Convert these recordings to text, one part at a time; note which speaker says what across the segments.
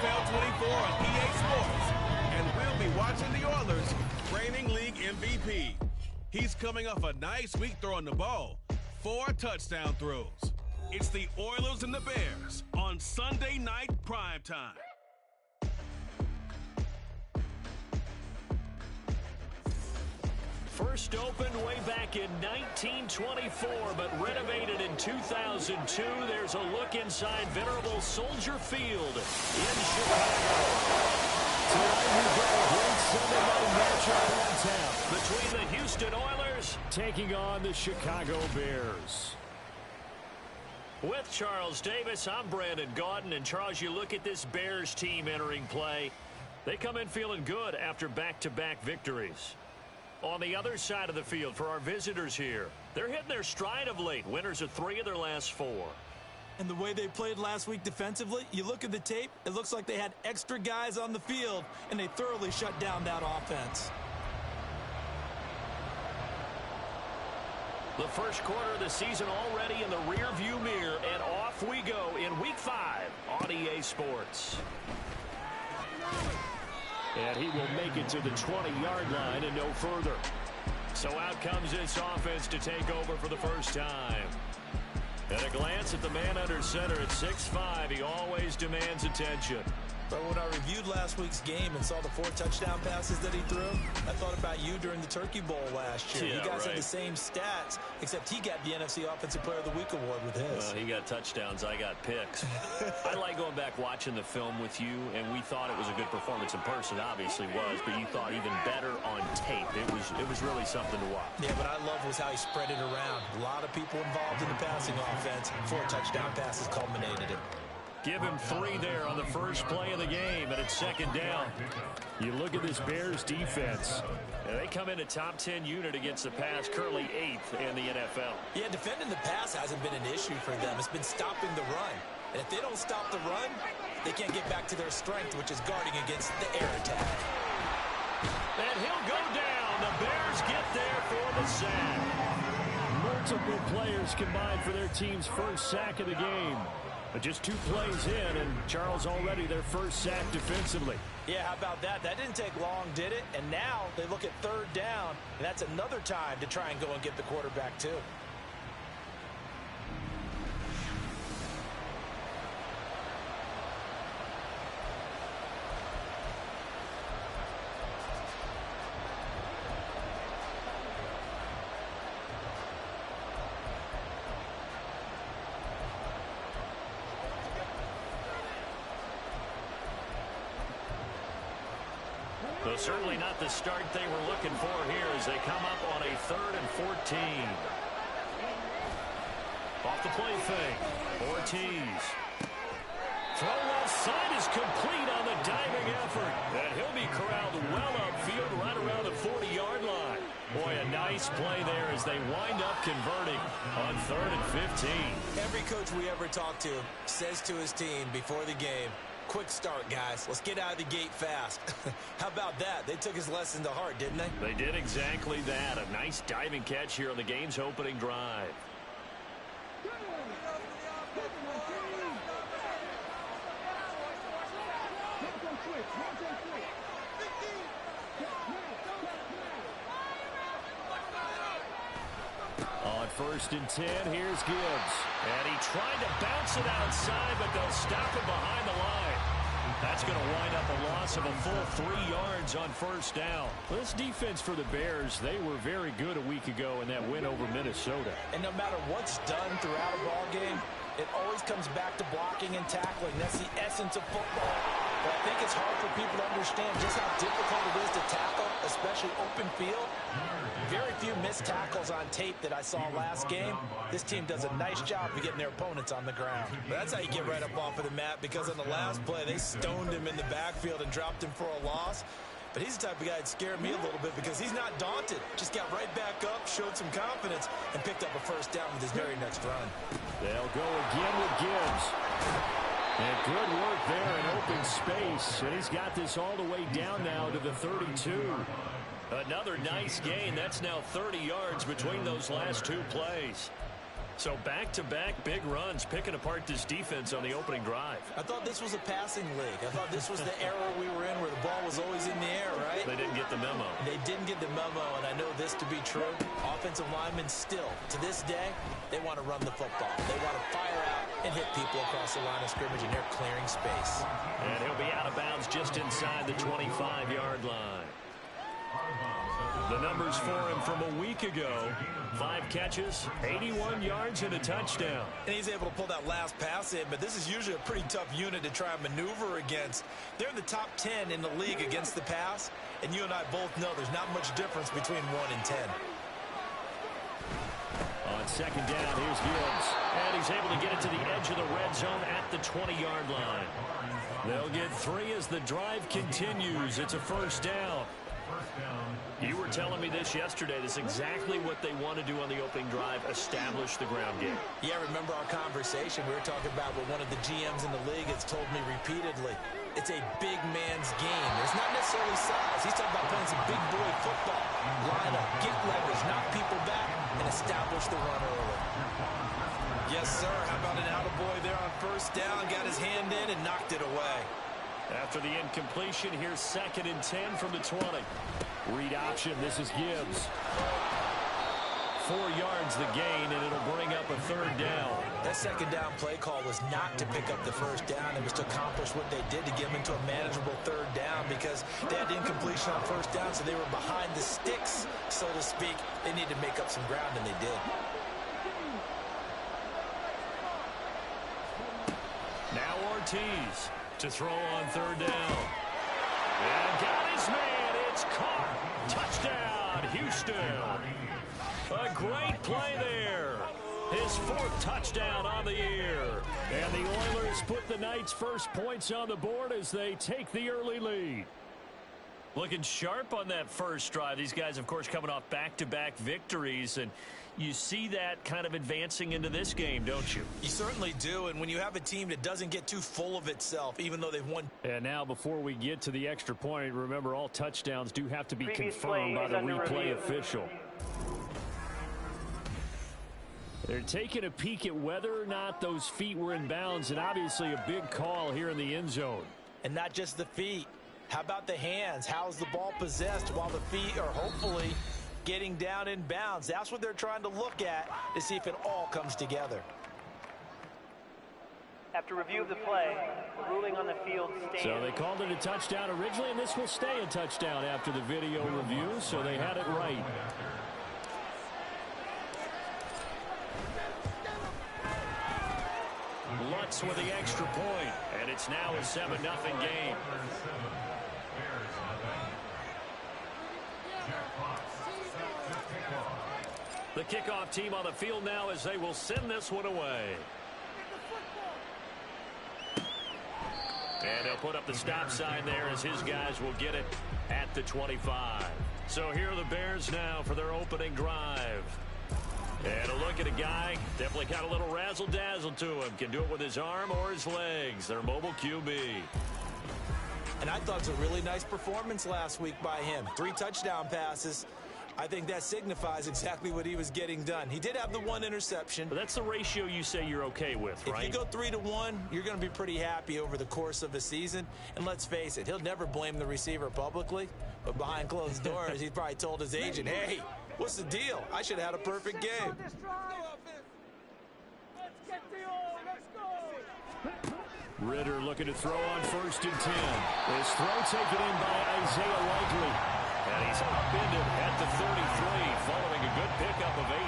Speaker 1: NFL 24 on EA Sports. And we'll be watching the Oilers, reigning league MVP. He's coming off a nice week throwing the ball. 4 touchdown throws. It's the Oilers and the Bears on Sunday night primetime.
Speaker 2: First opened way back in 1924, but renovated in 2002. There's a look inside venerable Soldier Field in Chicago. Tonight we've got a great Sunday night matchup in town between the Houston Oilers taking on the Chicago Bears. With Charles Davis, I'm Brandon Gaudin. And Charles, you look at this Bears team entering play. They come in feeling good after back-to-back victories. On the other side of the field for our visitors here, they're hitting their stride of late. Winners of 3 of their last 4.
Speaker 3: And the way they played last week defensively, you look at the tape, it looks like they had extra guys on the field, and they thoroughly shut down that offense.
Speaker 2: The first quarter of the season already in the rearview mirror, and off we go in Week 5 on EA Sports. And he will make it to the 20-yard line and no further. So out comes this offense to take over for the first time. At a glance at the man under center at 6'5", he always demands attention.
Speaker 3: But when I reviewed last week's game and saw the 4 touchdown passes that he threw, I thought about you during the Turkey Bowl last year.
Speaker 2: Yeah,
Speaker 3: you guys
Speaker 2: right.
Speaker 3: had the same stats, except he got the NFC Offensive Player of the Week award with his.
Speaker 2: Well, he got touchdowns, I got picks. I like going back watching the film with you, and we thought it was a good performance in person, obviously was, but you thought even better on tape. It was really something to watch.
Speaker 3: Yeah, but I love was how he spread it around. A lot of people involved in the passing offense. 4 touchdown passes culminated it.
Speaker 2: Give him 3 there on the first play of the game, and it's second down. You look at this Bears defense. And they come in a top 10 unit against the pass, currently 8th in the NFL.
Speaker 3: Yeah, defending the pass hasn't been an issue for them. It's been stopping the run. And if they don't stop the run, they can't get back to their strength, which is guarding against the air attack.
Speaker 2: And he'll go down. The Bears get there for the sack. Multiple players combined for their team's first sack of the game. But just 2 plays in, and Charles already their first sack defensively.
Speaker 3: Yeah, how about that? That didn't take long, did it? And now they look at 3rd down, and that's another time to try and go and get the quarterback, too.
Speaker 2: Though certainly not the start they were looking for here as they come up on a 3rd and 14. Off the play fake. Ortiz. Throw left side is complete on the diving effort. And he'll be corralled well upfield right around the 40-yard line. Boy, a nice play there as they wind up converting on 3rd and 15.
Speaker 3: Every coach we ever talk to says to his team before the game, quick start, guys. Let's get out of the gate fast. How about that? They took his lesson to heart, didn't they?
Speaker 2: They did exactly that. A nice diving catch here on the game's opening drive. On 1st and 10, here's Gibbs. And he tried to bounce it outside, but they'll stop him behind the line. That's going to wind up a loss of a full 3 yards on 1st down. Well, this defense for the Bears, they were very good a week ago in that win over Minnesota.
Speaker 3: And no matter what's done throughout a ball game, it always comes back to blocking and tackling. That's the essence of football. But I think it's hard for people to understand just how difficult it is to tackle, especially open field. Very few missed tackles on tape that I saw last game. This team does a nice job of getting their opponents on the ground. But that's how you get right up off of the mat, because on the last play, they stoned him in the backfield and dropped him for a loss. But he's the type of guy that scared me a little bit because he's not daunted. Just got right back up, showed some confidence, and picked up a 1st down with his very next run.
Speaker 2: They'll go again with Gibbs. And good work there in open space. And he's got this all the way down now to the 32. Another nice gain. That's now 30 yards between those last 2 plays. So back-to-back big runs, picking apart this defense on the opening drive.
Speaker 3: I thought this was a passing league. I thought this was the era we were in where the ball was always in the air, right?
Speaker 2: They didn't get the memo.
Speaker 3: They didn't get the memo, and I know this to be true. Offensive linemen still, to this day, they want to run the football. They want to fire out and hit people across the line of scrimmage, and they're clearing space.
Speaker 2: And he'll be out of bounds just inside the 25-yard line. The numbers for him from a week ago: 5 catches, 81 yards, and a touchdown.
Speaker 3: And he's able to pull that last pass in, but this is usually a pretty tough unit to try and maneuver against. They're in the top 10 in the league against the pass, and you and I both know there's not much difference between 1 and 10.
Speaker 2: On second down, here's Gibbs. And he's able to get it to the edge of the red zone at the 20-yard line. They'll get 3 as the drive continues. It's a first down. You were telling me this yesterday. This is exactly what they want to do on the opening drive, establish the ground game.
Speaker 3: Yeah, remember our conversation? We were talking about what one of the GMs in the league has told me repeatedly. It's a big man's game. It's not necessarily size. He's talking about playing some big boy football. Line up, get leverage, knock people back, and establish the run early. Yes, sir. How about an attaboy there on first down? Got his hand in and knocked it away.
Speaker 2: After the incompletion, here's 2nd and 10 from the 20. Read option. This is Gibbs. 4 yards the gain, and it'll bring up a 3rd down.
Speaker 3: That 2nd down play call was not to pick up the 1st down. It was to accomplish what they did to get them into a manageable 3rd down because they had incompletion on 1st down, so they were behind the sticks, so to speak. They needed to make up some ground, and they did.
Speaker 2: Now Ortiz to throw on 3rd down. And got his man. It's caught. Touchdown, Houston. A great play there. His 4th touchdown on the year. And the Oilers put the Knights' first points on the board as they take the early lead. Looking sharp on that first drive. These guys, of course, coming off back-to-back victories, and you see that kind of advancing into this game, don't you?
Speaker 3: You certainly do, and when you have a team that doesn't get too full of itself, even though they've won.
Speaker 2: And now, before we get to the extra point, remember all touchdowns do have to be confirmed by the replay official. They're taking a peek at whether or not those feet were in bounds, and obviously a big call here in the end zone.
Speaker 3: And not just the feet. How about the hands? How's the ball possessed while the feet are hopefully getting down in bounds? That's what they're trying to look at to see if it all comes together.
Speaker 4: After review of the play, the ruling on the field stands.
Speaker 2: So they called it a touchdown originally, and this will stay a touchdown after the video review, so they had it right. Lutz with the extra point, and it's now a 7-0 game. The kickoff team on the field now as they will send this one away. And they'll put up the stop sign there as his guys will get it at the 25. So here are the Bears now for their opening drive. And a look at a guy, definitely got a little razzle-dazzle to him. Can do it with his arm or his legs. Their mobile QB.
Speaker 3: And I thought it was a really nice performance last week by him. 3 touchdown passes. I think that signifies exactly what he was getting done. He did have the 1 interception.
Speaker 2: But that's the ratio you say you're okay with, right?
Speaker 3: If you go 3-1, you're going to be pretty happy over the course of a season. And let's face it, he'll never blame the receiver publicly. But behind closed doors, he's probably told his agent, hey, what's the deal? I should have had a perfect game.
Speaker 2: Ritter looking to throw on 1st and 10. His throw taken in by Isaiah Likely. And he's upended at the 33, following a good pickup of 8.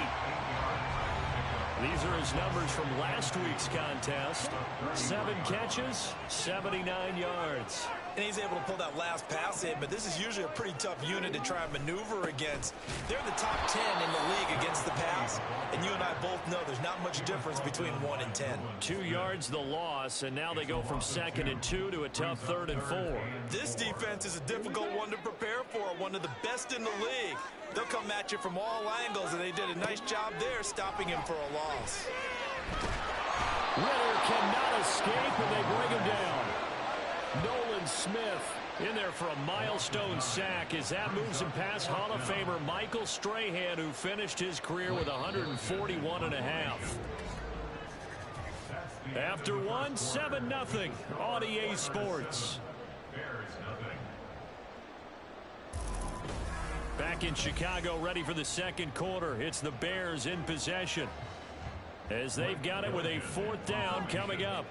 Speaker 2: These are his numbers from last week's contest. 7 catches, 79 yards.
Speaker 3: And he's able to pull that last pass in, but this is usually a pretty tough unit to try and maneuver against. They're in the top 10 in the league against the pass, and you and I both know there's not much difference between 1 and 10.
Speaker 2: 2 yards the loss, and now they go from 2nd and 2 to a tough 3rd and 4.
Speaker 3: This defense is a difficult one to prepare for, one of the best in the league. They'll come at you from all angles, and they did a nice job there stopping him for a loss.
Speaker 2: Ritter cannot escape, and they bring him down. Nolan Smith In there for a milestone sack as that moves him past Hall of Famer Michael Strahan, who finished his career with 141.5. After one, 7-0 on EA Sports. Back in Chicago, ready for the second quarter. It's the Bears in possession as they've got it with a 4th down coming up.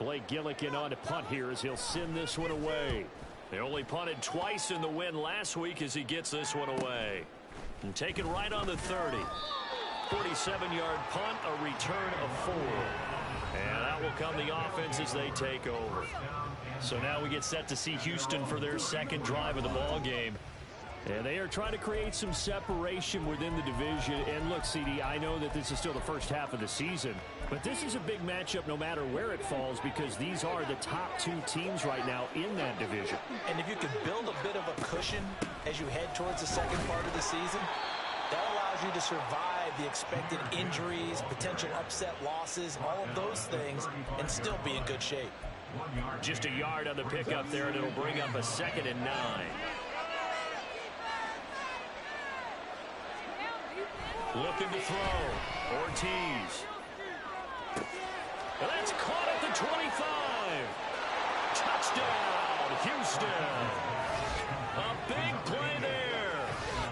Speaker 2: Blake Gillikin on to punt here as he'll send this one away. They only punted twice in the win last week as he gets this one away. And taken right on the 30. 47-yard punt, a return of 4. And out will come the offense as they take over. So now we get set to see Houston for their second drive of the ball game. And they are trying to create some separation within the division. And look, CD, I know that this is still the first half of the season, but this is a big matchup no matter where it falls because these are the top 2 teams right now in that division.
Speaker 3: And if you could build a bit of a cushion as you head towards the second part of the season, that allows you to survive the expected injuries, potential upset losses, all of those things, and still be in good shape.
Speaker 2: Just a yard on the pickup there, and it'll bring up a 2nd and 9. Looking to throw. Ortiz. That's caught at the 25. Touchdown, Houston. A big play there.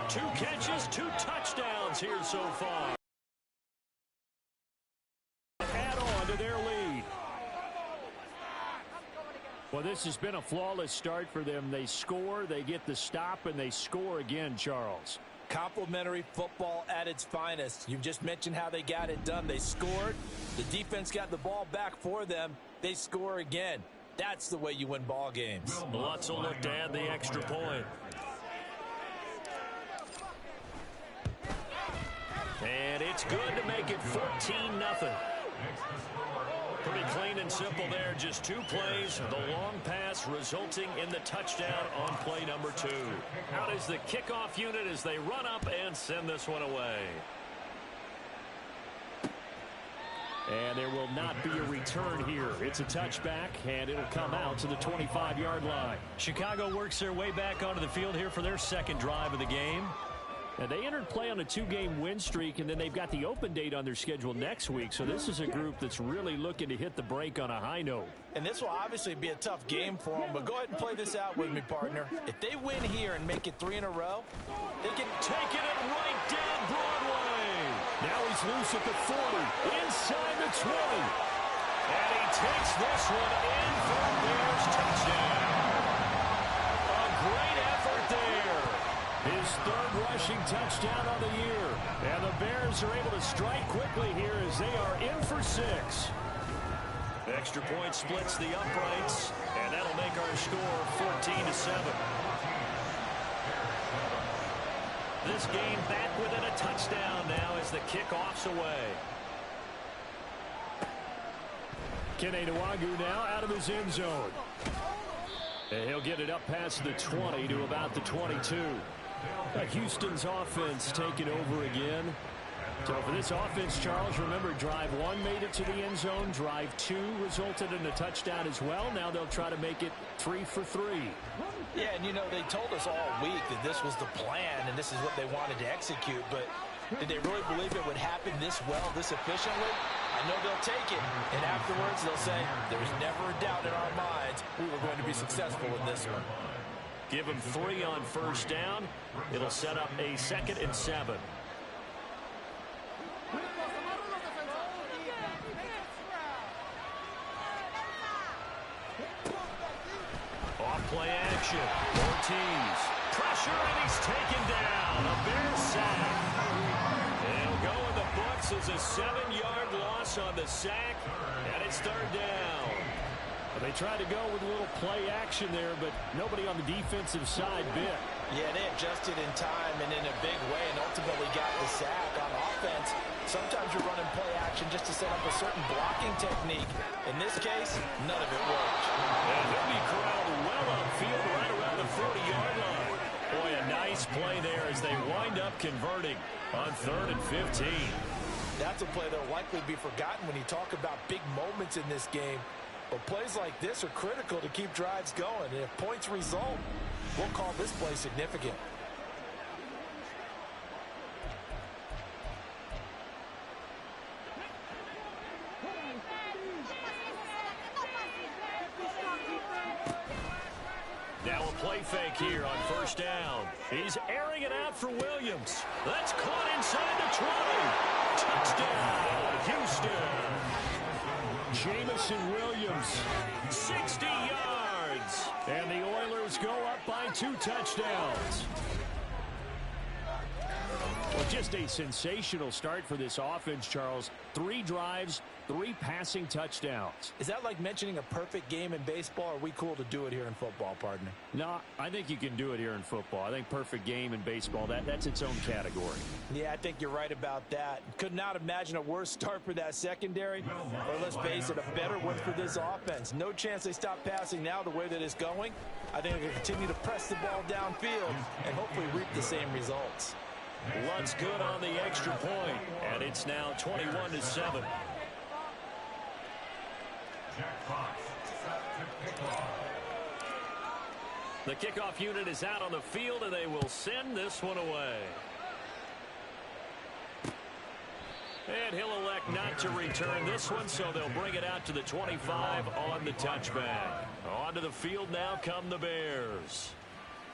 Speaker 2: 2 catches, 2 touchdowns here so far. Add on to their lead. Well, this has been a flawless start for them. They score, they get the stop, and they score again, Charles.
Speaker 3: Complimentary football at its finest. You've just mentioned how they got it done. They scored. The defense got the ball back for them. They score again. That's the way you win ball games.
Speaker 2: Lutz will look to add the extra point. And it's good to make it 14-0. Pretty clean and simple there. Just 2 plays. The long pass resulting in the touchdown on play number 2. Out is the kickoff unit as they run up and send this one away. And there will not be a return here. It's a touchback, and it'll come out to the 25-yard line. Chicago works their way back onto the field here for their second drive of the game. And they entered play on a 2-game win streak, and then they've got the open date on their schedule next week. So this is a group that's really looking to hit the break on a high note.
Speaker 3: And this will obviously be a tough game for them, but go ahead and play this out with me, partner. If they win here and make it 3 in a row, they can take it right down Broadway. Now he's loose at the 40, inside the 20. And he takes this one in for a Bears touchdown. A great effort there. His 3rd rushing touchdown on the year. And the Bears are able to strike quickly here as they are in for 6. Extra point splits the uprights, and that'll make our score 14-7. This game back within a touchdown now as the kickoff's away. Kene Nwangwu now out of his end zone. And he'll get it up past the 20 to about the 22. Houston's offense taking over again. So for this offense, Charles, remember, drive 1 made it to the end zone. Drive 2 resulted in a touchdown as well. Now they'll try to make it 3 for 3.
Speaker 5: Yeah, and you know, they told us all week that this was the plan and this is what they wanted to execute. But did they really believe it would happen this well, this efficiently? I know they'll take it. And afterwards, they'll say, there's never a doubt in our minds we were going to be successful in this one.
Speaker 2: Give them 3 on first down. It'll set up a 2nd and 7. Off play action. Ortiz. Pressure, and he's taken down. A Bears sack. It'll go in the books as a 7-yard loss on the sack, and it's 3rd down. They tried to go with a little play action there, but nobody on the defensive side bit.
Speaker 5: Yeah, they adjusted in time and in a big way and ultimately got the sack. On offense, sometimes you're running play action just to set up a certain blocking technique. In this case, none of it worked.
Speaker 2: And he'll be corralled well upfield right around the 40-yard line. Boy, a nice play there as they wind up converting on 3rd and 15.
Speaker 5: That's a play that will likely be forgotten when you talk about big moments in this game.
Speaker 3: But plays like this are critical to keep drives going. And if points result, we'll call this play significant.
Speaker 2: Now a play fake here on first down. He's airing it out for Williams. That's caught inside the 20. Touchdown, Houston. Jamison Williams, 60 yards. And the Oilers go up by 2 touchdowns. Well, just a sensational start for this offense, Charles. 3 drives, 3 passing touchdowns.
Speaker 3: Is that like mentioning a perfect game in baseball? Or are we cool to do it here in football, partner?
Speaker 2: No, I think you can do it here in football. I think perfect game in baseball, that's its own category.
Speaker 3: Yeah, I think you're right about that. Could not imagine a worse start for that secondary. Or let's face it, a better one for this offense. No chance they stop passing now the way that it's going. I think they continue to press the ball downfield and hopefully reap the same results.
Speaker 2: Luntz good on the extra point, and it's now 21-7. The kickoff unit is out on the field, and they will send this one away. And he'll elect not to return this one, so they'll bring it out to the 25 on the touchback. Onto the field now come the Bears.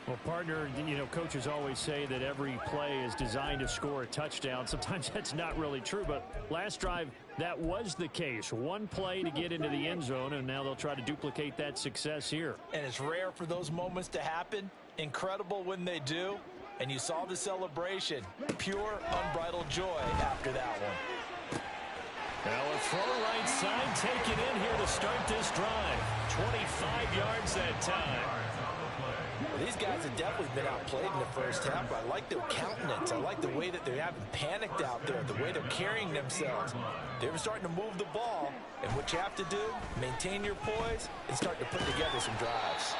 Speaker 6: Well, partner, you know, coaches always say that every play is designed to score a touchdown. Sometimes that's not really true, but last drive, that was the case. One play to get into the end zone, and now they'll try to duplicate that success here.
Speaker 3: And it's rare for those moments to happen. Incredible when they do. And you saw the celebration. Pure, unbridled joy after that one.
Speaker 2: Now a throw right side taken in here to start this drive. 25 yards that time.
Speaker 3: Well, these guys have definitely been outplayed in the first half. I like their countenance. I like the way that they haven't panicked out there, the way they're carrying themselves. They were starting to move the ball, and what you have to do, maintain your poise and start to put together some drives.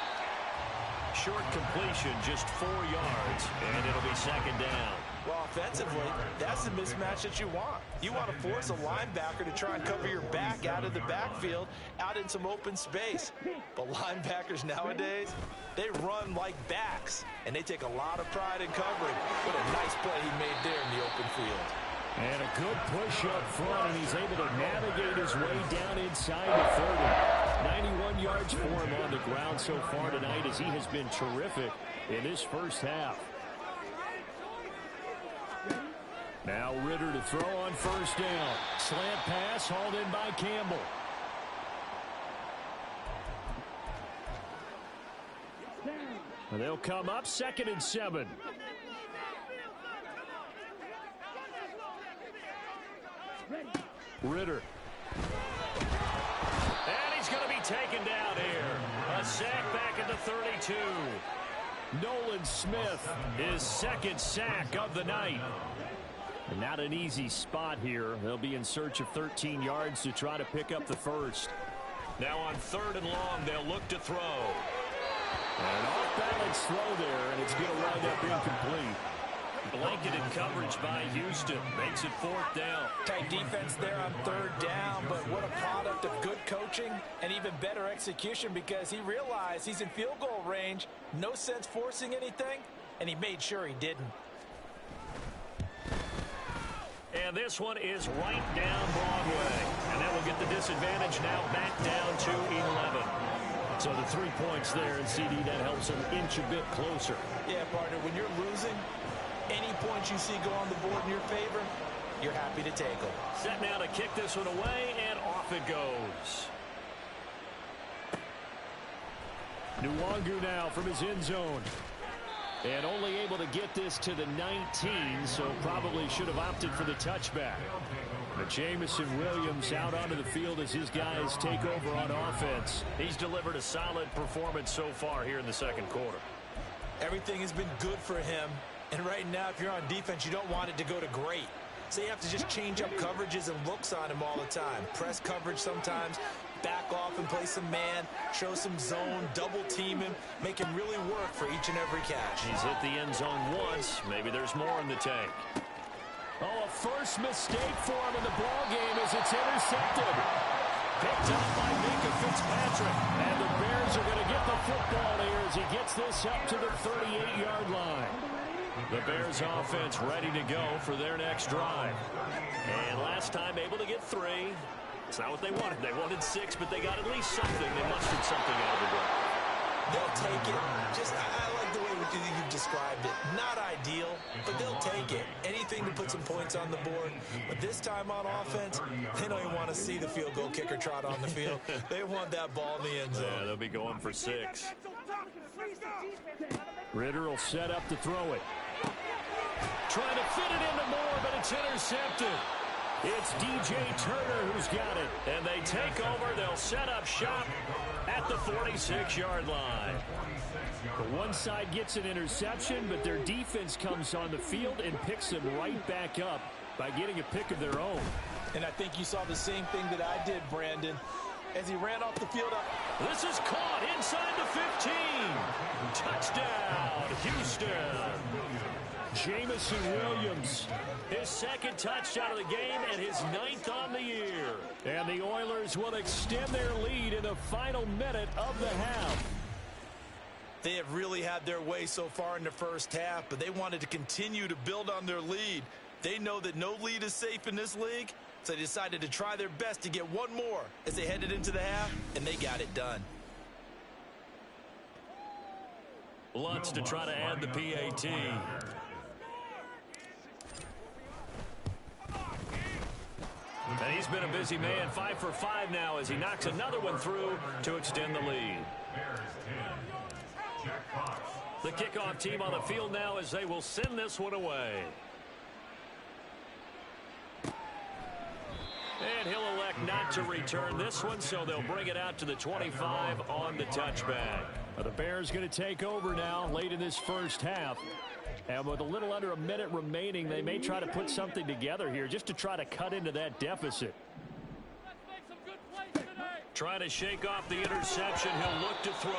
Speaker 2: Short completion, just 4 yards, and it'll be second down.
Speaker 3: Well, offensively, that's the mismatch that you want. You want to force a linebacker to try and cover your back out of the backfield, out in some open space. But linebackers nowadays, they run like backs, and they take a lot of pride in covering. What a nice play he made there in the open field.
Speaker 6: And a good push up front, and he's able to navigate his way down inside the 30. 91 yards for him on the ground so far tonight, as he has been terrific in this first half. Now Ritter to throw on first down. Slant pass hauled in by Campbell. And they'll come up 2nd and 7. Ritter.
Speaker 2: And he's going to be taken down here. A sack back at the 32.
Speaker 6: Nolan Smith, his 2nd sack of the night. And not an easy spot here. They'll be in search of 13 yards to try to pick up the first.
Speaker 2: Now on 3rd and long, they'll look to throw.
Speaker 6: An off-balance throw there, and it's going to wind up incomplete.
Speaker 2: Blanketed coverage by Houston. Makes it 4th down.
Speaker 3: Tight defense there on 3rd down, but what a product of good coaching and even better execution, because he realized he's in field goal range. No sense forcing anything, and he made sure he didn't.
Speaker 2: And this one is right down Broadway. And that will get the disadvantage now back down to 11.
Speaker 6: So the 3 points there, and CD, that helps them inch a bit closer.
Speaker 3: Yeah, partner, when you're losing, any points you see go on the board in your favor, you're happy to take them.
Speaker 2: Set now to kick this one away, and off it goes.
Speaker 6: Nwangu now from his end zone. And only able to get this to the 19, so probably should have opted for the touchback. But Jamison Williams out onto the field as his guys take over on offense.
Speaker 2: He's delivered a solid performance so far here in the 2nd quarter.
Speaker 3: Everything has been good for him. And right now, if you're on defense, you don't want it to go to great. So you have to just change up coverages and looks on him all the time. Press coverage sometimes, back off and play some man, show some zone, double team him, make him really work for each and every catch.
Speaker 2: He's hit the end zone once. Maybe there's more in the tank.
Speaker 6: Oh, a first mistake for him in the ball game as it's intercepted. Picked up by Minka Fitzpatrick. And the Bears are going to get the football here as he gets this up to the 38-yard line. The Bears offense ready to go for their next drive. And last time able to get 3. It's not what they wanted. They wanted 6, but they got at least something. They mustered something out of the drive.
Speaker 3: They'll take it. I like the way you've described it. Not ideal, but they'll take it. Anything to put some points on the board. But this time on offense, they don't even want to see the field goal kicker trot on the field. They want that ball in the end zone.
Speaker 6: Yeah, they'll be going for 6. Ritter will set up to throw it. Trying to fit it into Moore, but it's intercepted. It's DJ Turner who's got it. And they take over. They'll set up shop at the 46-yard line. The one side gets an interception, but their defense comes on the field and picks them right back up by getting a pick of their own.
Speaker 3: And I think you saw the same thing that I did, Brandon, as he ran off the field.
Speaker 6: This is caught inside the 15. Touchdown, Houston. Jamison Williams, his second touchdown of the game and his 9th on the year. And the Oilers will extend their lead in the final minute of the half.
Speaker 3: They have really had their way so far in the first half, but they wanted to continue to build on their lead. They know that no lead is safe in this league, so they decided to try their best to get one more as they headed into the half, and they got it done.
Speaker 6: Lutz to try to add the PAT. And he's been a busy man, 5 for 5 now as he knocks another one through to extend the lead. The kickoff team on the field now as they will send this one away. And he'll elect not to return this one, so they'll bring it out to the 25 on the touchback. The Bears going to take over now late in this first half. And with a little under a minute remaining, they may try to put something together here just to try to cut into that deficit. Trying to shake off the interception. He'll look to throw.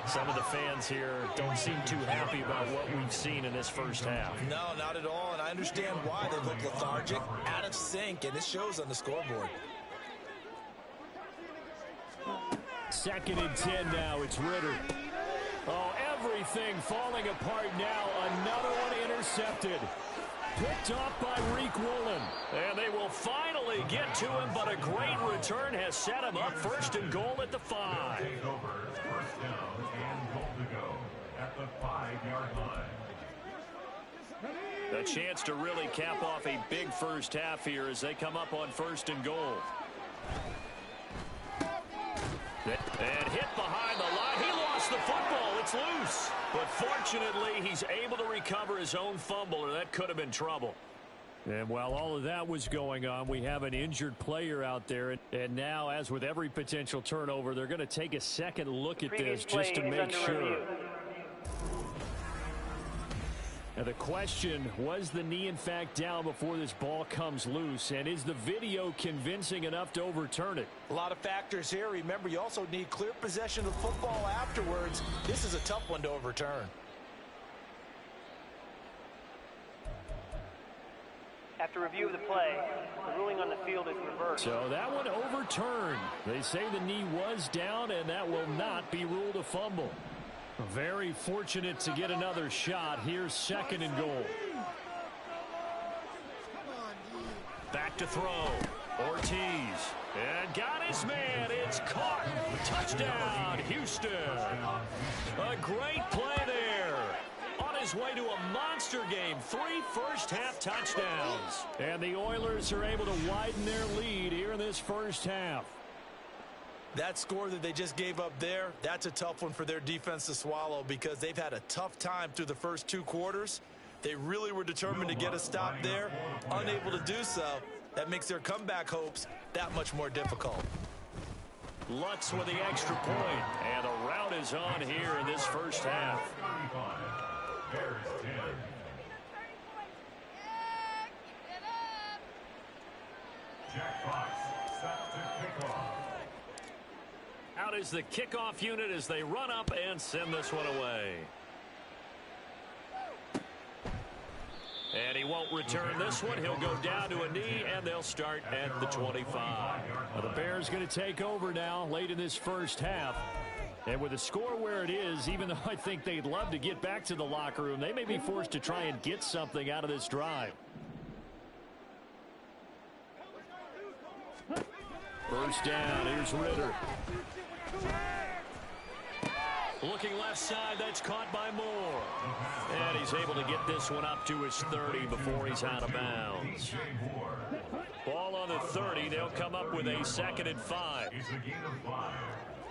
Speaker 6: Some of the fans here don't seem too happy about what we've seen in this first half.
Speaker 3: No, not at all, and I understand why. They look lethargic, out of sync, and it shows on the scoreboard.
Speaker 6: 2nd and 10 now. It's Ritter. Oh, everything falling apart now. Another one intercepted. Picked off by Reek Woolen. And they will finally get to him, but a great return has set him up 1st and goal at the 5. A chance to really cap off a big first half here as they come up on 1st and goal. And hit behind the line. He lost the football. It's loose. But fortunately, he's able to recover his own fumble, or that could have been trouble. And while all of that was going on, we have an injured player out there. And now, as with every potential turnover, they're going to take a second look at this just to make sure. Now the question, was the knee in fact down before this ball comes loose? And is the video convincing enough to overturn it?
Speaker 3: A lot of factors here. Remember, you also need clear possession of football afterwards. This is a tough one to overturn.
Speaker 4: After review of the play, the ruling on the field is reversed.
Speaker 6: So that one overturned. They say the knee was down, and that will not be ruled a fumble. Very fortunate to get another shot. Here's 2nd and goal. Back to throw. Ortiz. And got his man. It's caught. Touchdown, Houston. A great play there. On his way to a monster game. 3 first-half touchdowns. And the Oilers are able to widen their lead here in this first half.
Speaker 3: That score that they just gave up there, that's a tough one for their defense to swallow because they've had a tough time through the first 2 quarters. They really were determined to get a stop there, unable to do so. That makes their comeback hopes that much more difficult.
Speaker 6: Lutz with the extra point, and the rout is on here in this first half. Out is the kickoff unit as they run up and send this one away.
Speaker 2: And he won't return this one. He'll go down to a knee, and they'll start at the 25.
Speaker 6: Well, the Bears going to take over now late in this first half. And with the score where it is, even though I think they'd love to get back to the locker room, they may be forced to try and get something out of this drive. First down, here's Ritter.
Speaker 2: Looking left side, that's caught by Moore. And he's able to get this one up to his 30 before he's out of bounds. Ball on the 30. They'll come up with a 2nd and 5.
Speaker 7: It's a gain of 5.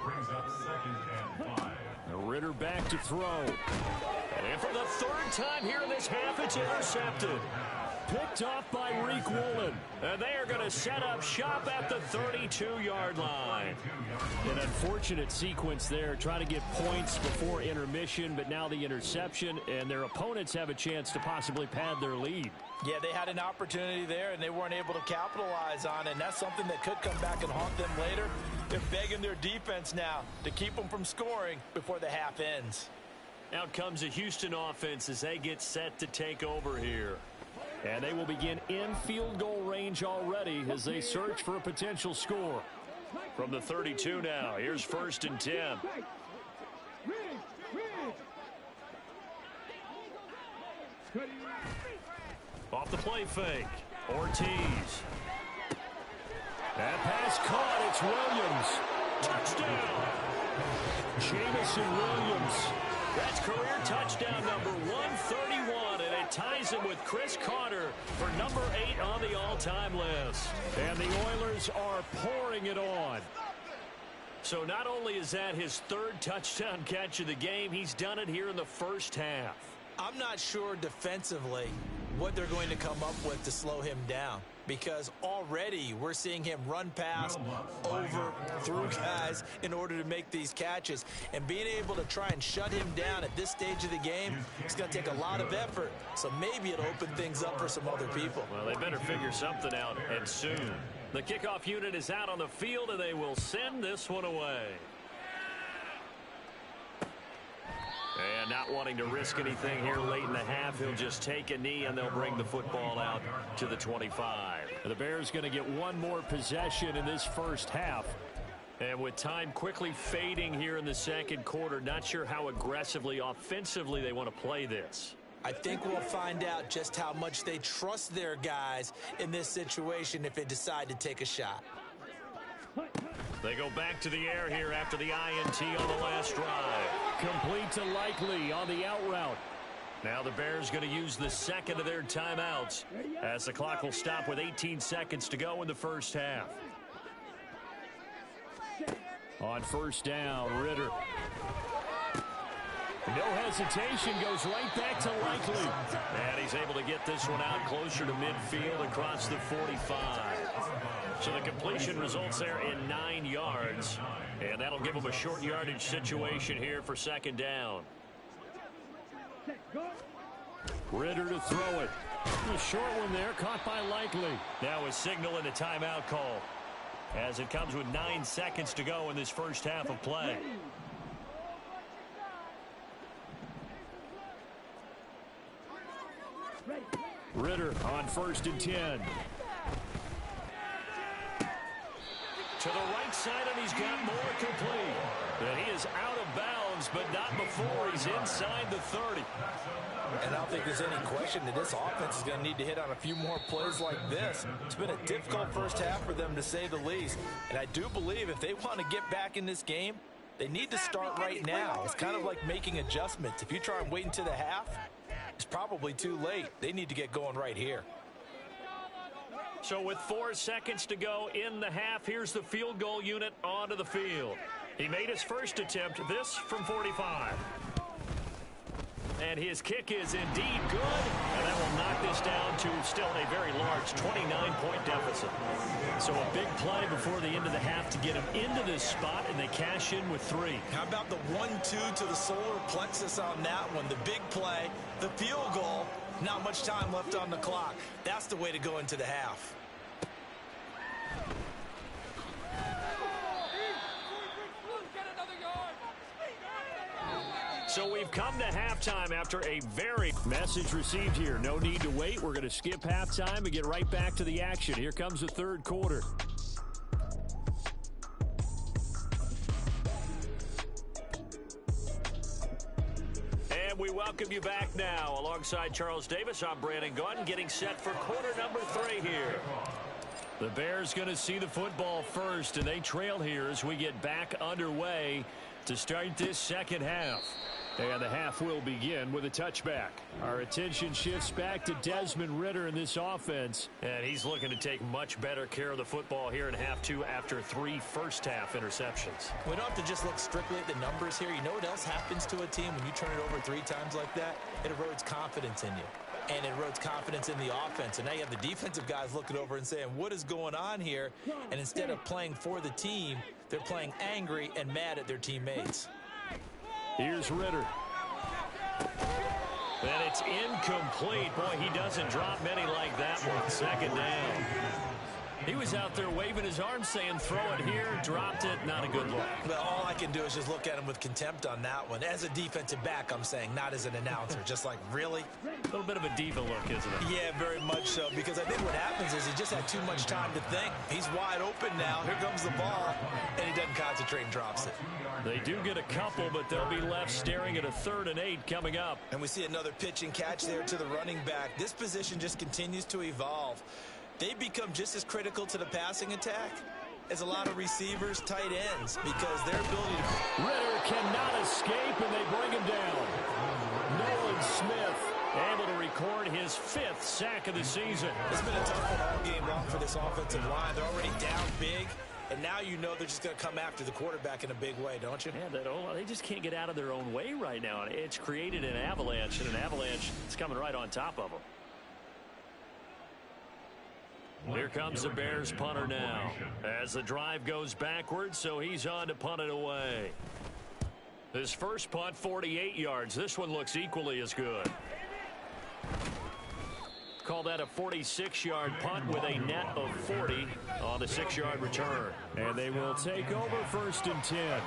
Speaker 7: Brings up 2nd and 5.
Speaker 6: Ritter back to throw.
Speaker 2: And for the 3rd time here in this half, it's intercepted.
Speaker 6: Picked off by Reek Woolen.
Speaker 2: And they are going to set up shop at the 32-yard line.
Speaker 6: An unfortunate sequence there, trying to get points before intermission, but now the interception, and their opponents have a chance to possibly pad their lead.
Speaker 5: Yeah, they had an opportunity there, and they weren't able to capitalize on it, and that's something that could come back and haunt them later. They're begging their defense now to keep them from scoring before the half ends.
Speaker 2: Out comes the Houston offense as they get set to take over here.
Speaker 6: And they will begin in field goal range already as they search for a potential score.
Speaker 2: From the 32 now, here's 1st and 10. Off the play fake. Ortiz.
Speaker 6: That pass caught. It's Williams.
Speaker 2: Touchdown.
Speaker 6: Jamison Williams.
Speaker 2: That's career touchdown number 131, and it ties him with Chris Carter for number 8 on the all-time list.
Speaker 6: And the Oilers are pouring it on.
Speaker 2: So not only is that his 3rd touchdown catch of the game, he's done it here in the first half.
Speaker 5: I'm not sure defensively what they're going to come up with to slow him down, because already we're seeing him run past, over, through guys in order to make these catches. And being able to try and shut him down at this stage of the game, it's going to take a lot of effort. So maybe it'll open things up for some other people.
Speaker 2: Well, they better figure something out, and soon. The kickoff unit is out on the field, and they will send this one away. And not wanting to risk anything here late in the half, he'll just take a knee, and they'll bring the football out to the 25.
Speaker 6: The Bears going to get one more possession in this first half.
Speaker 2: And with time quickly fading here in the 2nd quarter, not sure how aggressively, offensively they want to play this.
Speaker 5: I think we'll find out just how much they trust their guys in this situation if they decide to take a shot.
Speaker 2: They go back to the air here after the INT on the last drive.
Speaker 6: Complete to Likely on the out route.
Speaker 2: Now the Bears going to use the 2nd of their timeouts as the clock will stop with 18 seconds to go in the first half.
Speaker 6: On 1st down, Ritter. No hesitation, goes right back to Likely.
Speaker 2: And he's able to get this one out closer to midfield across the 45. So the completion results there in 9 yards. And that'll give them a short yardage situation here for 2nd down.
Speaker 6: Ritter to throw it. A short one there, caught by Likely.
Speaker 2: Now a signal and a timeout call, as it comes with 9 seconds to go in this first half of play.
Speaker 6: Ritter on 1st and 10.
Speaker 2: To the right side, and he's got more complete. And he is out of bounds, but not before he's inside the 30.
Speaker 5: And I don't think there's any question that this offense is going to need to hit on a few more plays like this. It's been a difficult first half for them, to say the least. And I do believe if they want to get back in this game, they need to start right now. It's kind of like making adjustments. If you try and wait until the half, it's probably too late. They need to get going right here.
Speaker 2: So with 4 seconds to go in the half, here's the field goal unit onto the field. He made his first attempt, this from 45. And his kick is indeed good, and that will knock this down to still a very large 29-point deficit. So a big play before the end of the half to get him into this spot, and they cash in with 3.
Speaker 5: How about the 1-2 to the solar plexus on that one? The big play, the field goal, not much time left on the clock. That's the way to go into the half.
Speaker 2: So we've come to halftime after a very...
Speaker 6: Message received here. No need to wait. We're going to skip halftime and get right back to the action. Here comes the third quarter.
Speaker 2: And we welcome you back now. Alongside Charles Davis, I'm Brandon Gaudin, getting set for quarter number 3 here. The Bears going to see the football first, and they trail here as we get back underway to start this second half. And the half will begin with a touchback. Our attention shifts back to Desmond Ridder in this offense. And he's looking to take much better care of the football here in half 2 after 3 first-half interceptions.
Speaker 3: We don't have to just look strictly at the numbers here. You know what else happens to a team when you turn it over 3 times like that? It erodes confidence in you. And it erodes confidence in the offense. And now you have the defensive guys looking over and saying, what is going on here? And instead of playing for the team, they're playing angry and mad at their teammates.
Speaker 6: Here's Ridder.
Speaker 2: And it's incomplete. Boy, he doesn't drop many like that one. Second down. He was out there waving his arms saying, throw it here, dropped it, not a good look.
Speaker 3: Well, all I can do is just look at him with contempt on that one. As a defensive back, I'm saying, not as an announcer. Just like, really?
Speaker 2: A little bit of a diva look, isn't it?
Speaker 3: Yeah, very much so, because I think what happens is he just had too much time to think. He's wide open now. Here comes the ball, and he doesn't concentrate and drops it.
Speaker 2: They do get a couple, but they'll be left staring at a 3rd and 8 coming up.
Speaker 3: And we see another pitch and catch there to the running back. This position just continues to evolve. They become just as critical to the passing attack as a lot of receivers, tight ends, because their ability to...
Speaker 6: Ridder cannot escape, and they bring him down. Nolan Smith able to record his 5th sack of the season.
Speaker 3: It's been a tough one all game long for this offensive line. They're already down big, and now you know they're just going to come after the quarterback in a big way, don't you?
Speaker 2: Yeah, they just can't get out of their own way right now. It's created an avalanche, and an avalanche is coming right on top of them. Here comes the Bears punter now as the drive goes backwards, so he's on to punt it away. His first punt, 48 yards. This one looks equally as good. Call that a 46-yard punt with a net of 40 on the 6-yard return.
Speaker 6: And they will take over 1st and 10.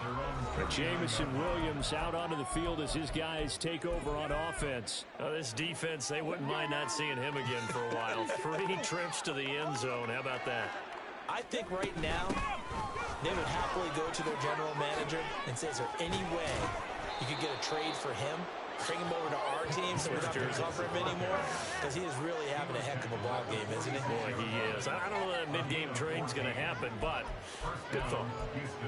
Speaker 6: Jamison Williams out onto the field as his guys take over on offense.
Speaker 2: This defense, they wouldn't mind not seeing him again for a while. 3 trips to the end zone. How about that?
Speaker 3: I think right now they would happily go to their general manager and say, is there any way you could get a trade for him? Bring him over to our team so we don't have to cover him anymore, because he is really having a heck of a ball game, isn't he?
Speaker 2: Boy, he is. I don't know that mid-game trade's going to happen, but good thought.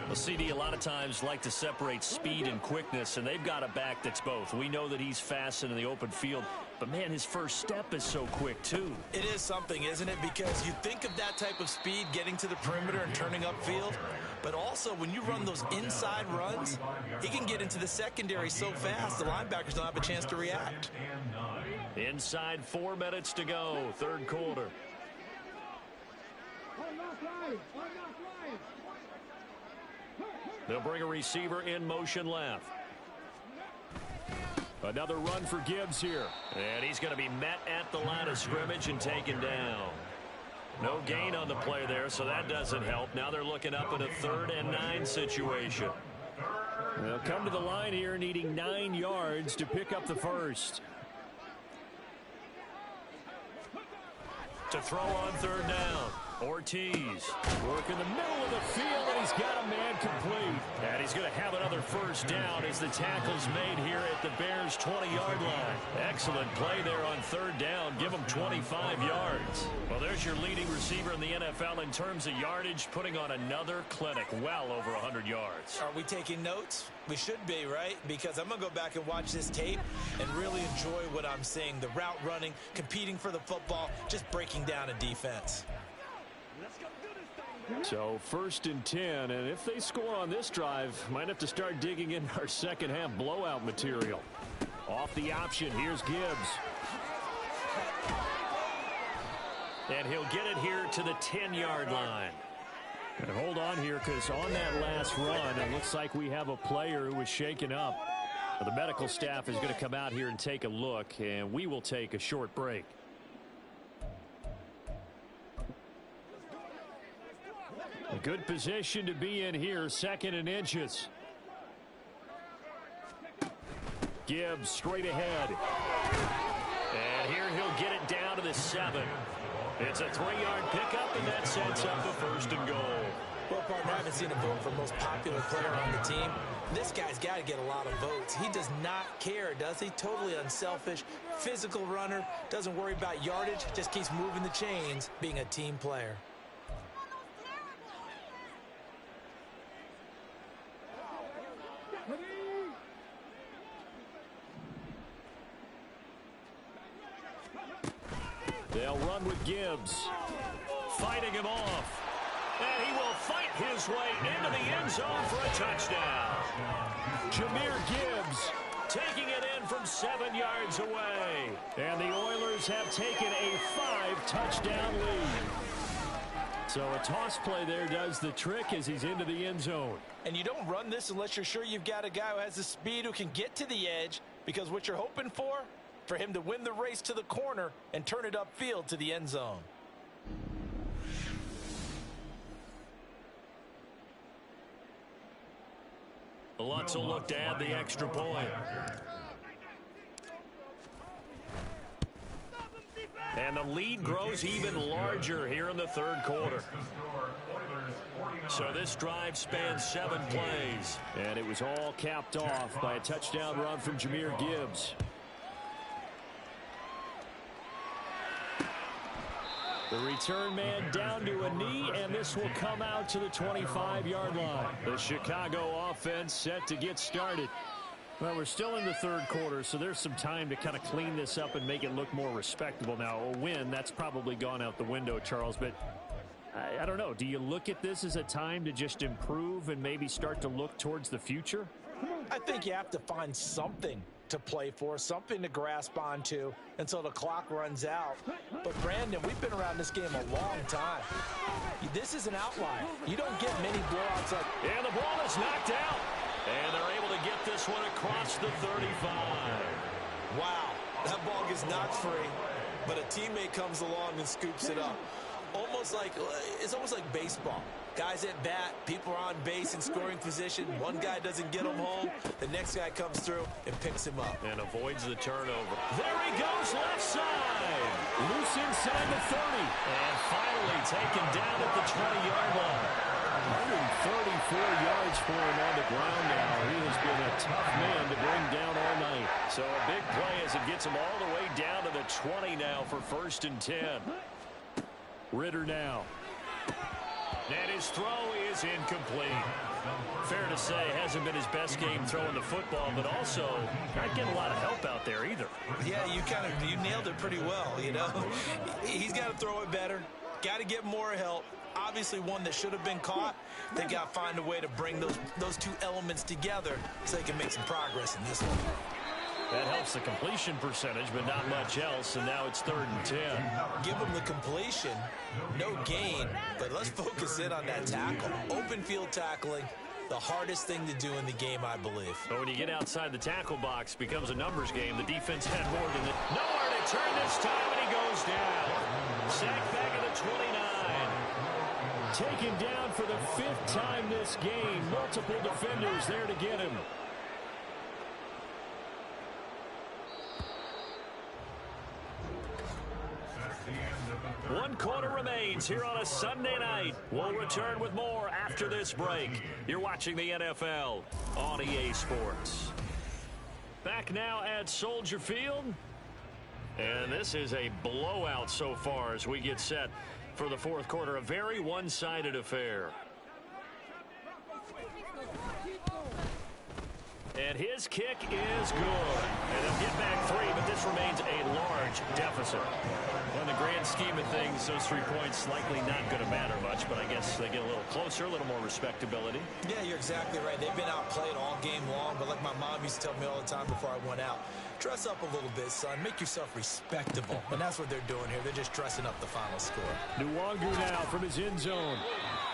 Speaker 2: Well, CD a lot of times like to separate speed and quickness, and they've got a back that's both. We know that he's fast in the open field, but, man, his first step is so quick, too.
Speaker 3: It is something, isn't it? Because you think of that type of speed getting to the perimeter and turning upfield, but also when you run those inside runs, he can get into the secondary so fast the linebackers don't have a chance to react.
Speaker 2: Inside 4 minutes to go, 3rd quarter. They'll bring a receiver in motion left.
Speaker 6: Another run for Gibbs here.
Speaker 2: And he's going to be met at the line of scrimmage and taken down. No gain on the play there, so that doesn't help. Now they're looking up at a 3rd and 9 situation.
Speaker 6: They'll come to the line here needing 9 yards to pick up the first.
Speaker 2: To throw on 3rd down. Ortiz
Speaker 6: work in the middle of the field, and he's got a man complete.
Speaker 2: And he's going to have another first down as the tackle's made here at the Bears' 20-yard line. Excellent play there on 3rd down. Give him 25 yards. Well, there's your leading receiver in the NFL in terms of yardage, putting on another clinic, well over 100 yards.
Speaker 3: Are we taking notes? We should be, right? Because I'm going to go back and watch this tape and really enjoy what I'm seeing. The route running, competing for the football, just breaking down a defense.
Speaker 6: So 1st and 10, and if they score on this drive, might have to start digging in our second half blowout material. Off the option, here's Gibbs.
Speaker 2: And he'll get it here to the 10-yard line.
Speaker 6: And hold on here, because on that last run, it looks like we have a player who was shaken up. The medical staff is going to come out here and take a look, and we will take a short break. A good position to be in here, 2nd and inches. Gibbs straight ahead. And here he'll get it down to the 7. It's a 3-yard pickup, and that sets up a 1st and goal.
Speaker 3: Well, partner, I haven't seen a vote for most popular player on the team. This guy's got to get a lot of votes. He does not care, does he? Totally unselfish, physical runner, doesn't worry about yardage, just keeps moving the chains, being a team player.
Speaker 6: They'll run with Gibbs. Fighting him off. And he will fight his way into the end zone for a touchdown. Jahmyr Gibbs taking it in from 7 yards away. And the Oilers have taken a 5-touchdown lead. So a toss play there does the trick as he's into the end zone.
Speaker 3: And you don't run this unless you're sure you've got a guy who has the speed who can get to the edge, because what you're hoping for him to win the race to the corner and turn it upfield to the end zone.
Speaker 2: Lutz will look to add the extra point. And the lead grows even larger here in the 3rd quarter. So this drive spans 7 plays.
Speaker 6: And it was all capped off by a touchdown run from Jahmyr Gibbs. The return man down to a knee, and this will come out to the 25-yard line. The Chicago offense set to get started. Well, we're still in the 3rd quarter, so there's some time to kind of clean this up and make it look more respectable. Now, a win, that's probably gone out the window, Charles, but I don't know. Do you look at this as a time to just improve and maybe start to look towards the future?
Speaker 3: I think you have to find something to play for, something to grasp onto until the clock runs out. But Brandon, we've been around this game a long time. This is an outlier. You don't get many blowouts like.
Speaker 2: And the ball is knocked out. And they're able to get this one across the 35.
Speaker 3: Wow, that ball gets knocked free, but a teammate comes along and scoops it up. It's almost like baseball. Guys at bat, people are on base in scoring position. One guy doesn't get him home. The next guy comes through and picks him up.
Speaker 2: And avoids the turnover. There he goes, left side.
Speaker 6: Loose inside the 30.
Speaker 2: And finally taken down at the 20-yard line.
Speaker 6: 134 yards for him on the ground now. He has been a tough man to bring down all night.
Speaker 2: So a big play as it gets him all the way down to the 20 now for 1st and 10.
Speaker 6: Ritter now.
Speaker 2: And his throw is incomplete. Fair to say, hasn't been his best game throwing the football, but also not getting a lot of help out there either.
Speaker 3: Yeah, you nailed it pretty well, you know. He's got to throw it better. Got to get more help. Obviously one that should have been caught. They got to find a way to bring those two elements together so they can make some progress in this one.
Speaker 2: That helps the completion percentage, but not much else, and now it's 3rd and 10.
Speaker 3: Give them the completion, no gain, but let's focus in on that tackle. Open field tackling, the hardest thing to do in the game, I believe.
Speaker 2: But when you get outside the tackle box, it becomes a numbers game. The defense had more than it. Nowhere to turn this time, and he goes down. Sacked back at the 29.
Speaker 6: Taken down for the 5th time this game. Multiple defenders there to get him.
Speaker 2: One quarter remains here on a Sunday night. We'll return with more after this break. You're watching the NFL on EA Sports. Back now at Soldier Field. And this is a blowout so far as we get set for the 4th quarter. A very one-sided affair. And his kick is good. And they'll get back 3, but this remains a large deficit. Well, in the grand scheme of things, those 3 points likely not going to matter much, but I guess they get a little closer, a little more respectability.
Speaker 3: Yeah, you're exactly right. They've been outplayed all game long, but like my mom used to tell me all the time before I went out, dress up a little bit, son. Make yourself respectable. And that's what they're doing here. They're just dressing up the final score.
Speaker 6: Nwangu now from his end zone.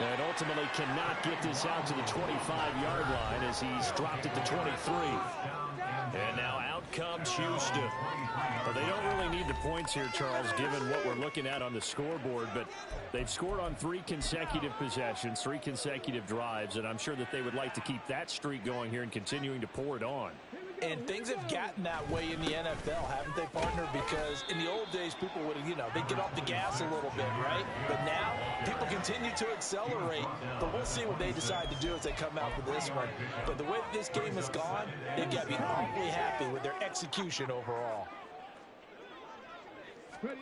Speaker 6: And ultimately cannot get this out to the 25-yard line as he's dropped at the 23.
Speaker 2: And now out comes Houston.
Speaker 6: Well, they don't really need the points here, Charles, given what we're looking at on the scoreboard. But they've scored on 3 consecutive possessions, 3 consecutive drives. And I'm sure that they would like to keep that streak going here and continuing to pour it on.
Speaker 3: And things have gotten that way in the NFL, haven't they, partner? Because in the old days, people would, they'd get off the gas a little bit, right? But now, people continue to accelerate. But we'll see what they decide to do as they come out for this one. But the way this game has gone, they've got to be awfully happy with their execution overall.
Speaker 2: And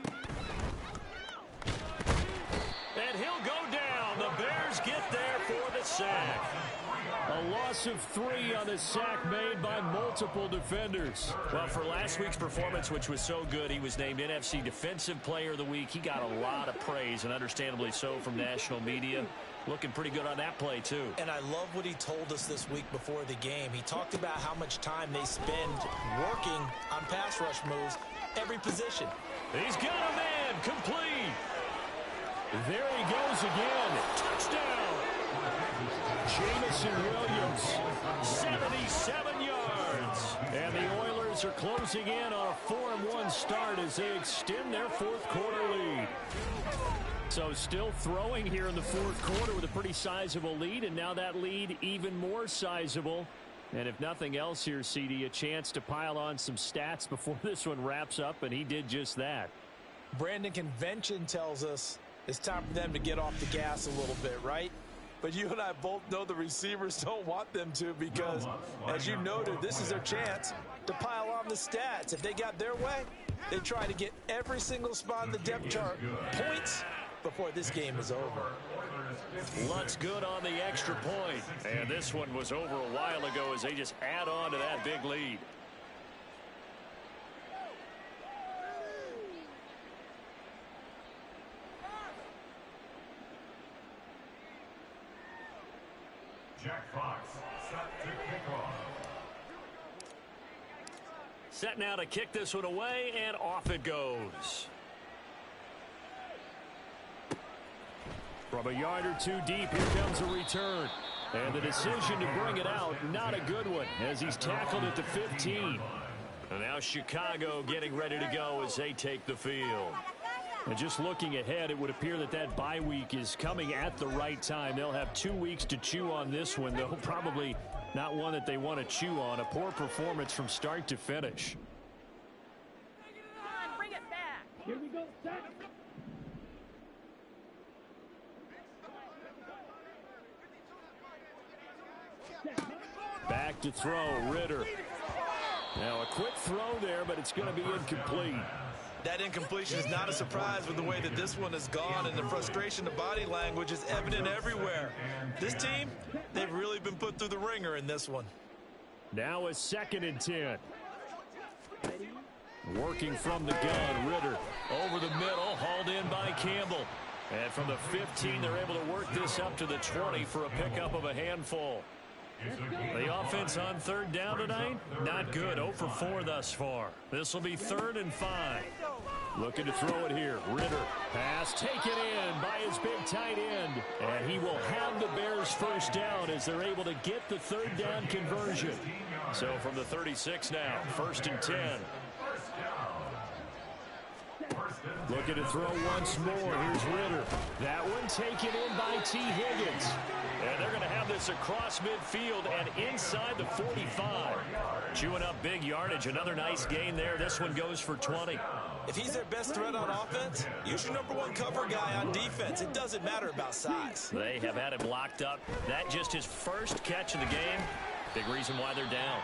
Speaker 2: he'll go down. The Bears get there for the sack.
Speaker 6: A loss of 3 on the sack made by multiple defenders.
Speaker 2: Well, for last week's performance, which was so good, he was named NFC Defensive Player of the Week. He got a lot of praise, and understandably so, from national media. Looking pretty good on that play, too.
Speaker 3: And I love what he told us this week before the game. He talked about how much time they spend working on pass rush moves, every position.
Speaker 2: He's got a man, complete.
Speaker 6: There he goes again.
Speaker 2: Touchdown.
Speaker 6: Jamison Williams,
Speaker 2: 77 yards.
Speaker 6: and the Oilers are closing in on a 4-1 start as they extend their fourth quarter lead. So still throwing here in the fourth quarter with a pretty sizable lead, and now that lead even more sizable. And if nothing else here, CD, a chance to pile on some stats before this one wraps up, and he did just that.
Speaker 3: Brandon, convention tells us it's time for them to get off the gas a little bit, right? But you and I both know the receivers don't want them to because, as you noted, this is their chance to pile on the stats. If they got their way, they try to get every single spot in the depth chart points before this game is over.
Speaker 2: Looks good on the extra point. And this one was over a while ago as they just add on to that big lead.
Speaker 7: Jack Fox set to kick off.
Speaker 2: Set now to kick this one away, and off it goes.
Speaker 6: From a yard or two deep, here comes a return. And the decision to bring it out, not a good one, as he's tackled at the 15.
Speaker 2: And now Chicago getting ready to go as they take the field.
Speaker 6: And just looking ahead, it would appear that that bye week is coming at the right time. They'll have 2 weeks to chew on this one, though probably not one that they want to chew on. A poor performance from start to finish.
Speaker 4: Come on, bring it back.
Speaker 8: Here we go, set.
Speaker 6: Back to throw, Ritter. Now a quick throw there, but it's going to be incomplete.
Speaker 3: That incompletion is not a surprise with the way that this one has gone, and the frustration of body language is evident everywhere. This team, they've really been put through the ringer in this one.
Speaker 6: Now a 2nd and 10. Working from the gun, Ritter over the middle, hauled in by Campbell. And from the 15, they're able to work this up to the 20 for a pickup of a handful.
Speaker 2: The offense on 3rd down tonight, not good. 0 for 4 thus far. This will be 3rd and 5.
Speaker 6: Looking to throw it here. Ritter, pass taken in by his big tight end. And he will have the Bears first down as they're able to get the 3rd down conversion.
Speaker 2: So from the 36 now, 1st and 10.
Speaker 6: Looking to throw once more. Here's Ritter. That one taken in by T. Higgins.
Speaker 2: And they're going to have this across midfield and inside the 45. Chewing up big yardage. Another nice gain there. This one goes for 20.
Speaker 3: If he's their best threat on offense, use your #1 cover guy on defense. It doesn't matter about size.
Speaker 2: They have had him locked up. That just his first catch of the game. Big reason why they're down.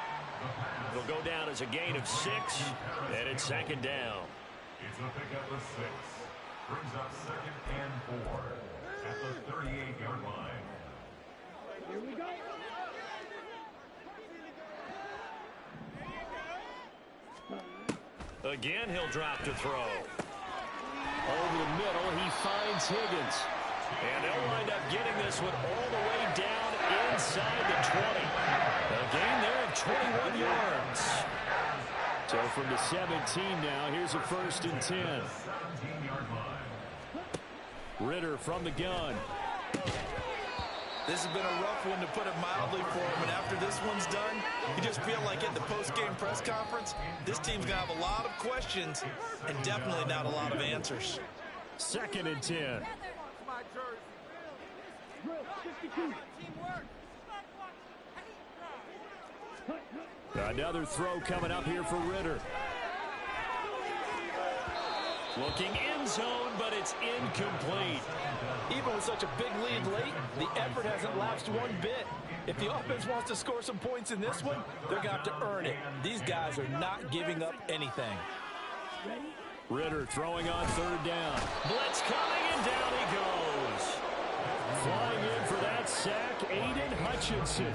Speaker 2: It'll go down as a gain of 6, and it's 2nd down.
Speaker 7: It's a pickup of 6. Brings up 2nd and 4 at the 38-yard line.
Speaker 8: Here we go.
Speaker 2: Again, he'll drop to throw.
Speaker 6: Over the middle, he finds Higgins.
Speaker 2: And they'll wind up getting this one all the way down inside the 20. A gain there of 21 yards.
Speaker 6: So from the 17 now, here's a 1st and 10.
Speaker 7: 17-yard line.
Speaker 6: Ritter from the gun.
Speaker 3: This has been a rough one, to put it mildly, for him. And after this one's done, you just feel like at the post-game press conference, this team's going to have a lot of questions and definitely not a lot of answers.
Speaker 6: 2nd and 10. Another throw coming up here for Ritter. Looking end zone, but it's incomplete.
Speaker 5: Even with such a big lead late, the effort hasn't lapsed one bit. If the offense wants to score some points in this one, they're going to have to earn it. These guys are not giving up anything.
Speaker 6: Ritter throwing on third down. Blitz coming, and down he goes. Flying in for that sack, Aiden Hutchinson.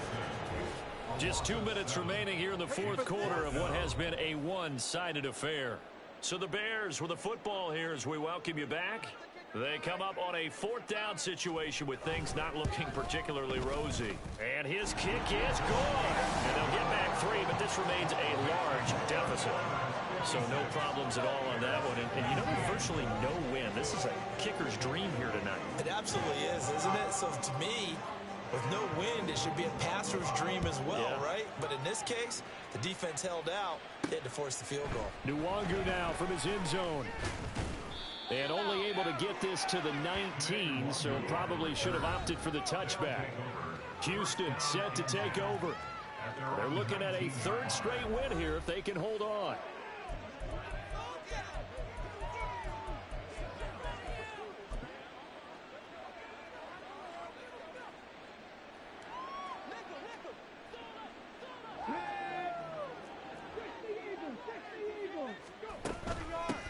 Speaker 6: Just 2 minutes remaining here in the fourth quarter of what has been a one-sided affair. So the Bears with the football here as we welcome you back. They come up on a fourth down situation with things not looking particularly rosy. And his kick is good. And they'll get back 3, but this remains a large deficit. So no problems at all on that one. And you know, virtually no win. This is a kicker's dream here tonight.
Speaker 3: It absolutely is, isn't it? So to me, with no wind, it should be a passer's dream as well, right? But in this case, the defense held out. They had to force the field goal.
Speaker 6: Nwangu now from his end zone. And only able to get this to the 19, so probably should have opted for the touchback. Houston set to take over. They're looking at a third straight win here if they can hold on.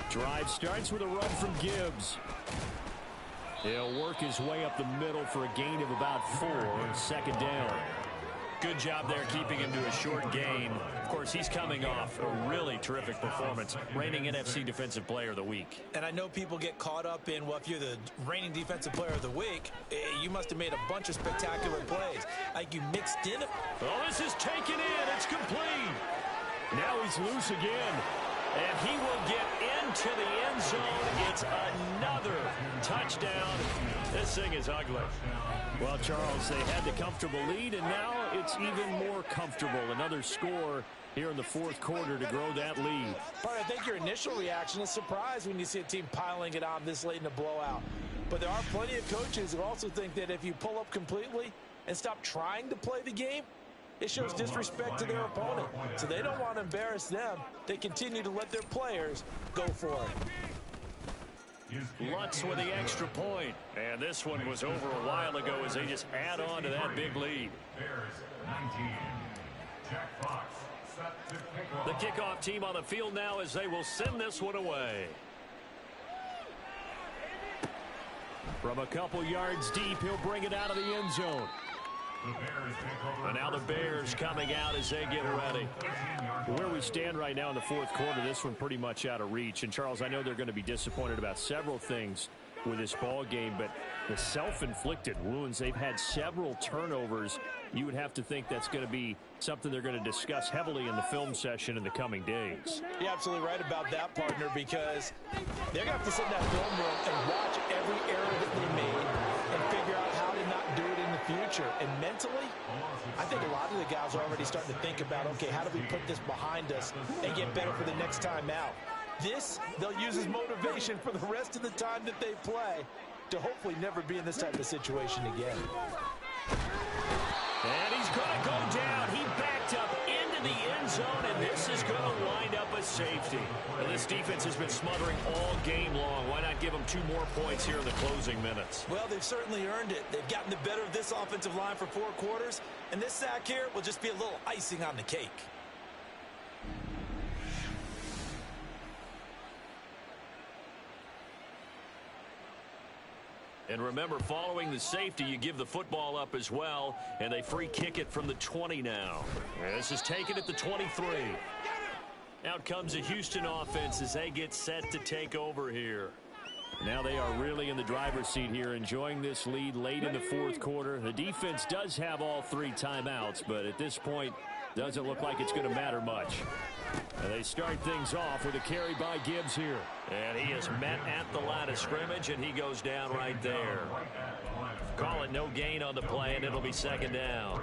Speaker 6: Drive starts with a run from Gibbs. He'll work his way up the middle for a gain of about 4, second down. Good job there keeping him to a short gain. Of course, he's coming off a really terrific performance, reigning NFC Defensive Player of the Week.
Speaker 3: And I know people get caught up in, well, if you're the reigning Defensive Player of the Week, you must have made a bunch of spectacular plays. Like you mixed in.
Speaker 6: Oh, this is taken in. It's complete. Now he's loose again. And he will get into the end zone. It's another touchdown. This thing is ugly. Well, Charles, they had the comfortable lead, and now it's even more comfortable. Another score here in the fourth quarter to grow that lead.
Speaker 5: I think your initial reaction is surprise when you see a team piling it on this late in the blowout. But there are plenty of coaches who also think that if you pull up completely and stop trying to play the game, it shows disrespect to their opponent. So they don't want to embarrass them. They continue to let their players go for it.
Speaker 6: Lutz with the extra point. And this one was over a while ago as they just add on to that big lead. The kickoff team on the field now as they will send this one away. From a couple yards deep, he'll bring it out of the end zone. And now the Bears coming out as they get ready. Where we stand right now in the fourth quarter, this one pretty much out of reach. And, Charles, I know they're going to be disappointed about several things with this ball game, but the self-inflicted wounds, they've had several turnovers. You would have to think that's going to be something they're going to discuss heavily in the film session in the coming days.
Speaker 5: You're absolutely right about that, partner, because they're going to have to sit in that film room and watch every error that they made and figure out how to not do it in the future. And mentally, I think a lot of the guys are already starting to think about, okay, how do we put this behind us and get better for the next time out? This, they'll use as motivation for the rest of the time that they play to hopefully never be in this type of situation again.
Speaker 6: And he's going to go down. He backed up into the end zone, and this is going to wind up a safety. Now, this defense has been smothering all game long. Why not give them 2 more points here in the closing minutes?
Speaker 3: Well, they've certainly earned it. They've gotten the better of this offensive line for 4 quarters, and this sack here will just be a little icing on the cake.
Speaker 6: And remember, following the safety, you give the football up as well, and they free kick it from the 20 now. This is taken at the 23. Out comes the Houston offense as they get set to take over here. Now they are really in the driver's seat here, enjoying this lead late in the fourth quarter. The defense does have all 3 timeouts, but at this point, doesn't look like it's going to matter much. And they start things off with a carry by Gibbs here. And he is met at the line of scrimmage, and he goes down right there. Call it no gain on the play, and it'll be second down.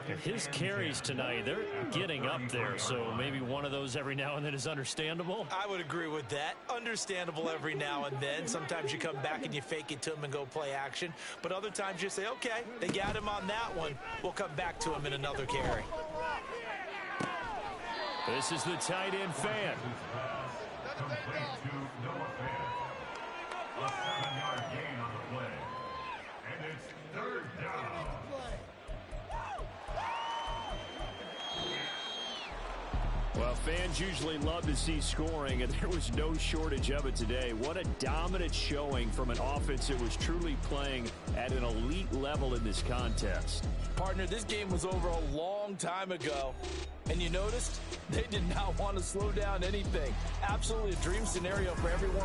Speaker 6: And his carries tonight, they're getting up there, so maybe one of those every now and then is understandable.
Speaker 3: I would agree with that. Understandable every now and then. Sometimes you come back and you fake it to him and go play action. But other times you say, okay, they got him on that one. We'll come back to him in another carry.
Speaker 6: This is the tight end fan.
Speaker 7: Complete to Noah Fant. A 7-yard gain on the play. And it's third down.
Speaker 6: Well, fans usually love to see scoring, and there was no shortage of it today. What a dominant showing from an offense that was truly playing at an elite level in this contest.
Speaker 5: Partner, this game was over a long time ago. And you noticed they did not want to slow down anything. Absolutely a dream scenario for everyone.